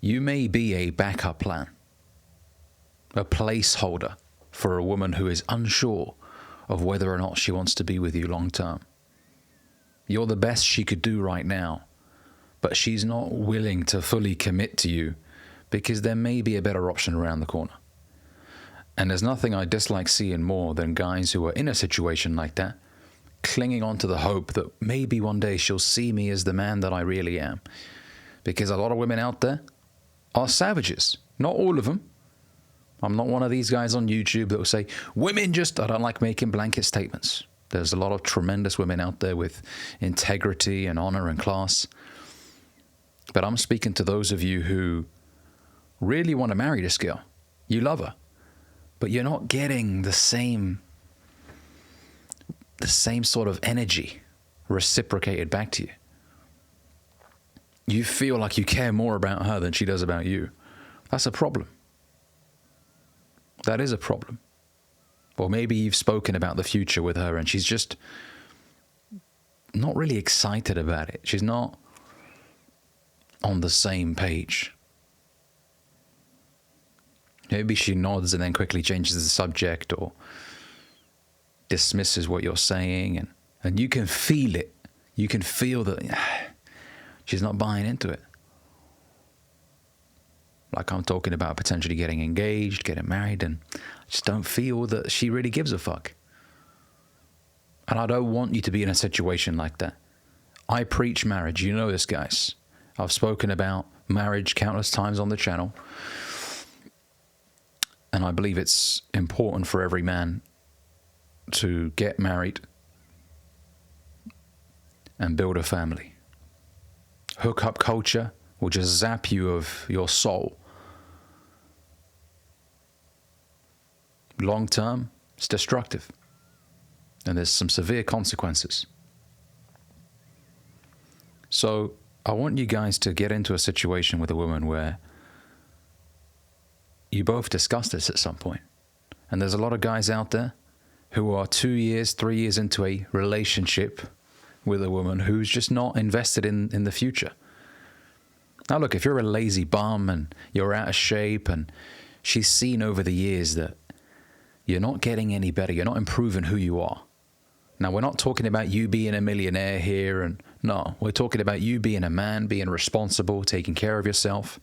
You may be a backup plan, a placeholder for a woman who is unsure of whether or not she wants to be with you long term. You're the best she could do right now, but she's not willing to fully commit to you because there may be a better option around the corner. And there's nothing I dislike seeing more than guys who are in a situation like that, clinging on to the hope that maybe one day she'll see me as the man that I really am. Because a lot of women out there are savages. Not all of them. I'm not one of these guys on YouTube that will say, women just, I don't like making blanket statements. There's a lot of tremendous women out there with integrity and honor and class. But I'm speaking to those of you who really want to marry this girl. You love her, but you're not getting the same sort of energy reciprocated back to you. You feel like you care more about her than she does about you. That's a problem. That is a problem. Or maybe you've spoken about the future with her and she's just not really excited about it. She's not on the same page. Maybe she nods and then quickly changes the subject or dismisses what you're saying, and you can feel it. You can feel that she's not buying into it. Like I'm talking about potentially getting engaged, getting married, and I just don't feel that she really gives a fuck. And I don't want you to be in a situation like that. I preach marriage. You know this, guys. I've spoken about marriage countless times on the channel. And I believe it's important for every man to get married and build a family. Hookup culture will just zap you of your soul. Long term, it's destructive. And there's some severe consequences. So I want you guys to get into a situation with a woman where you both discuss this at some point. And there's a lot of guys out there who are 2 years, 3 years into a relationship with a woman who's just not invested in the future. Now look, if you're a lazy bum and you're out of shape and she's seen over the years that you're not getting any better, you're not improving who you are. Now we're not talking about you being a millionaire here, and no, we're talking about you being a man, being responsible, taking care of yourself.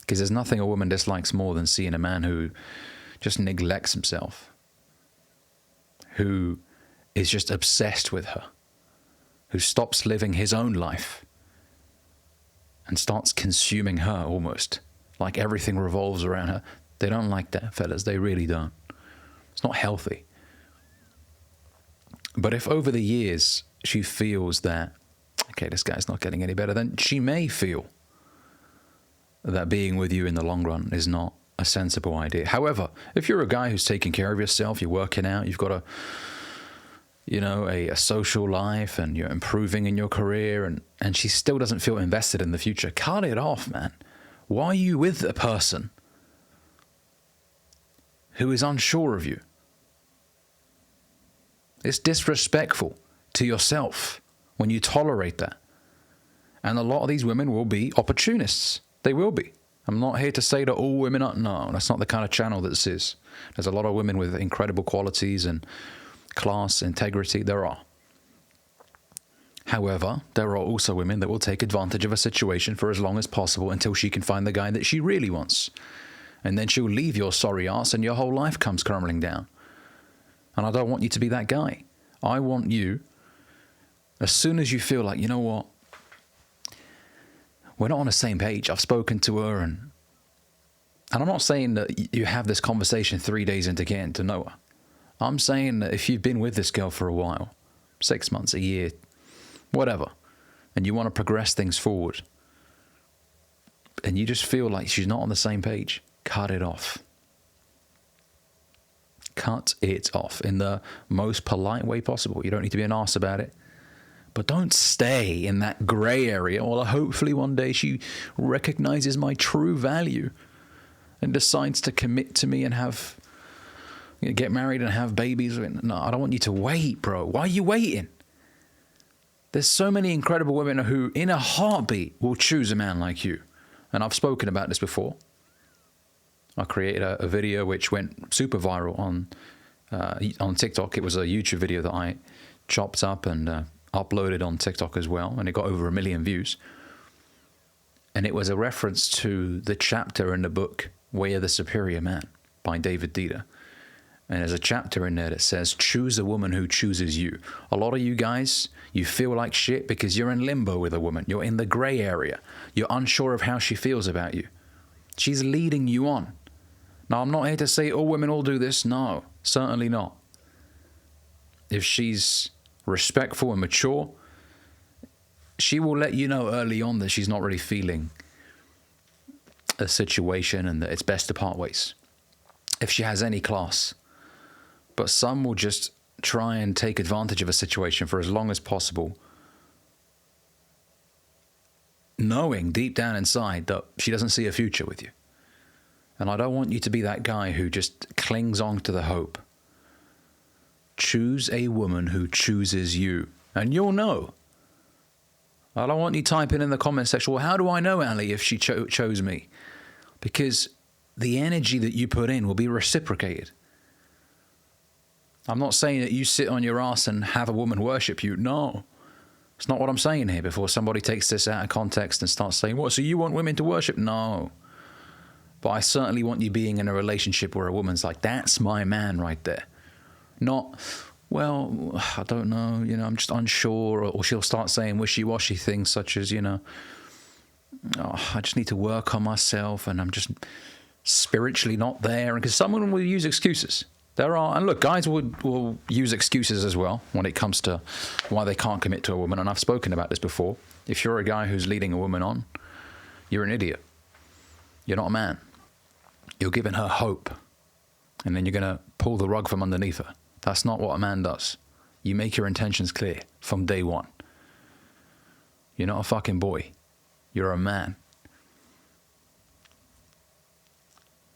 Because there's nothing a woman dislikes more than seeing a man who just neglects himself, who is just obsessed with her, who stops living his own life and starts consuming her almost, like everything revolves around her. They don't like that, fellas. They really don't. It's not healthy. But if over the years she feels that, okay, this guy's not getting any better, then she may feel that being with you in the long run is not a sensible idea. However, if you're a guy who's taking care of yourself, you're working out, you've got a social life and you're improving in your career and she still doesn't feel invested in the future, cut it off, man. Why are you with a person who is unsure of you? It's disrespectful to yourself when you tolerate that. And a lot of these women will be opportunists. They will be. I'm not here to say that all women are. No, that's not the kind of channel this is. There's a lot of women with incredible qualities and class, integrity. There are. However, there are also women that will take advantage of a situation for as long as possible until she can find the guy that she really wants. And then she'll leave your sorry ass and your whole life comes crumbling down. And I don't want you to be that guy. I want you, as soon as you feel like, you know what, we're not on the same page. I've spoken to her and I'm not saying that you have this conversation 3 days into getting to know her. I'm saying that if you've been with this girl for a while, 6 months, a year, whatever, and you want to progress things forward, and you just feel like she's not on the same page, cut it off. Cut it off in the most polite way possible. You don't need to be an arse about it. But don't stay in that grey area. Well, hopefully one day she recognizes my true value and decides to commit to me and get married and have babies. No, I don't want you to wait, bro. Why are you waiting? There's so many incredible women who, in a heartbeat, will choose a man like you. And I've spoken about this before. I created a video which went super viral on TikTok. It was a YouTube video that I chopped up and uploaded on TikTok as well, and it got over 1 million views. And it was a reference to the chapter in the book Way of the Superior Man by David Dieter. And there's a chapter in there that says, choose a woman who chooses you. A lot of you guys, you feel like shit because you're in limbo with a woman. You're in the gray area. You're unsure of how she feels about you. She's leading you on. Now, I'm not here to say all women all do this. No, certainly not. If she's respectful and mature, she will let you know early on that she's not really feeling a situation and that it's best to part ways. If she has any class. But some will just try and take advantage of a situation for as long as possible, knowing deep down inside that she doesn't see a future with you. And I don't want you to be that guy who just clings on to the hope. Choose a woman who chooses you, and you'll know. I don't want you typing in the comment section, well, how do I know, Ali, if she chose me? Because the energy that you put in will be reciprocated. I'm not saying that you sit on your ass and have a woman worship you. No, it's not what I'm saying here before somebody takes this out of context and starts saying, what, so you want women to worship? No. But I certainly want you being in a relationship where a woman's like, that's my man right there. Not, well, I don't know, I'm just unsure. Or she'll start saying wishy-washy things such as, I just need to work on myself and I'm just spiritually not there. Because someone will use excuses. There are, and look, guys will use excuses as well when it comes to why they can't commit to a woman. And I've spoken about this before. If you're a guy who's leading a woman on, you're an idiot. You're not a man. You're giving her hope. And then you're going to pull the rug from underneath her. That's not what a man does. You make your intentions clear from day one. You're not a fucking boy. You're a man.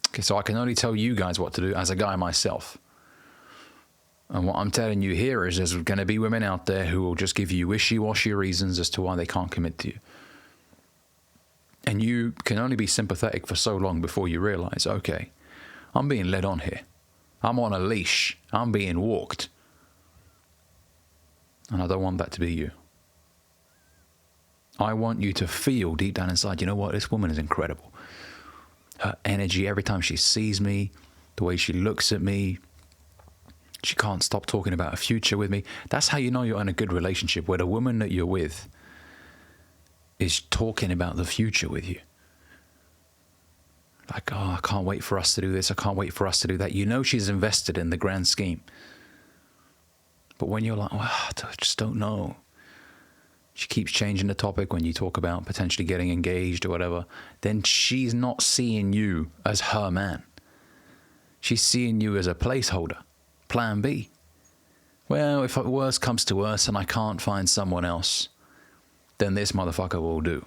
Okay, so I can only tell you guys what to do as a guy myself. And what I'm telling you here is there's going to be women out there who will just give you wishy-washy reasons as to why they can't commit to you. And you can only be sympathetic for so long before you realize, okay, I'm being led on here. I'm on a leash. I'm being walked. And I don't want that to be you. I want you to feel deep down inside, you know what, this woman is incredible. Her energy every time she sees me, the way she looks at me, she can't stop talking about a future with me. That's how you know you're in a good relationship, where the woman that you're with is talking about the future with you. Like, oh, I can't wait for us to do this. I can't wait for us to do that. You know she's invested in the grand scheme. But when you're like, well, I just don't know. She keeps changing the topic when you talk about potentially getting engaged or whatever. Then she's not seeing you as her man. She's seeing you as a placeholder. Plan B. Well, if worse comes to worse and I can't find someone else, then this motherfucker will do.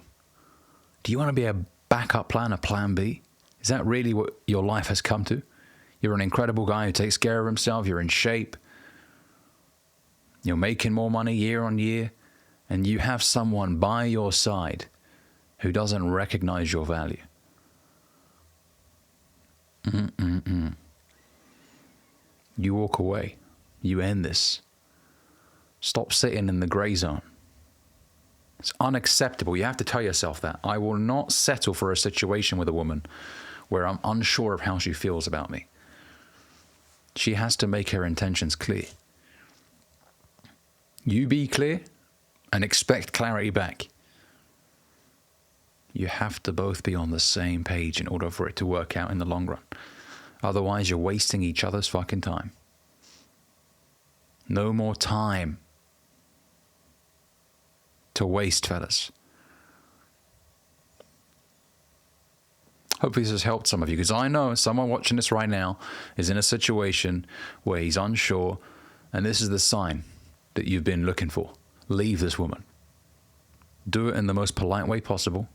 Do you want to be a backup plan, a plan B? Is that really what your life has come to? You're an incredible guy who takes care of himself. You're in shape. You're making more money year on year. And you have someone by your side who doesn't recognize your value. You walk away. You end this. Stop sitting in the gray zone. It's unacceptable. You have to tell yourself that. I will not settle for a situation with a woman where I'm unsure of how she feels about me. She has to make her intentions clear. You be clear and expect clarity back. You have to both be on the same page in order for it to work out in the long run. Otherwise, you're wasting each other's fucking time. No more time to waste, fellas. Hopefully this has helped some of you, because I know someone watching this right now is in a situation where he's unsure, and this is the sign that you've been looking for. Leave this woman. Do it in the most polite way possible.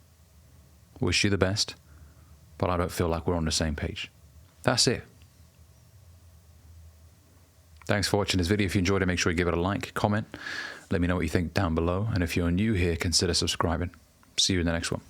Wish you the best, but I don't feel like we're on the same page. That's it. Thanks for watching this video. If you enjoyed it, make sure you give it a like, comment. Let me know what you think down below. And if you're new here, consider subscribing. See you in the next one.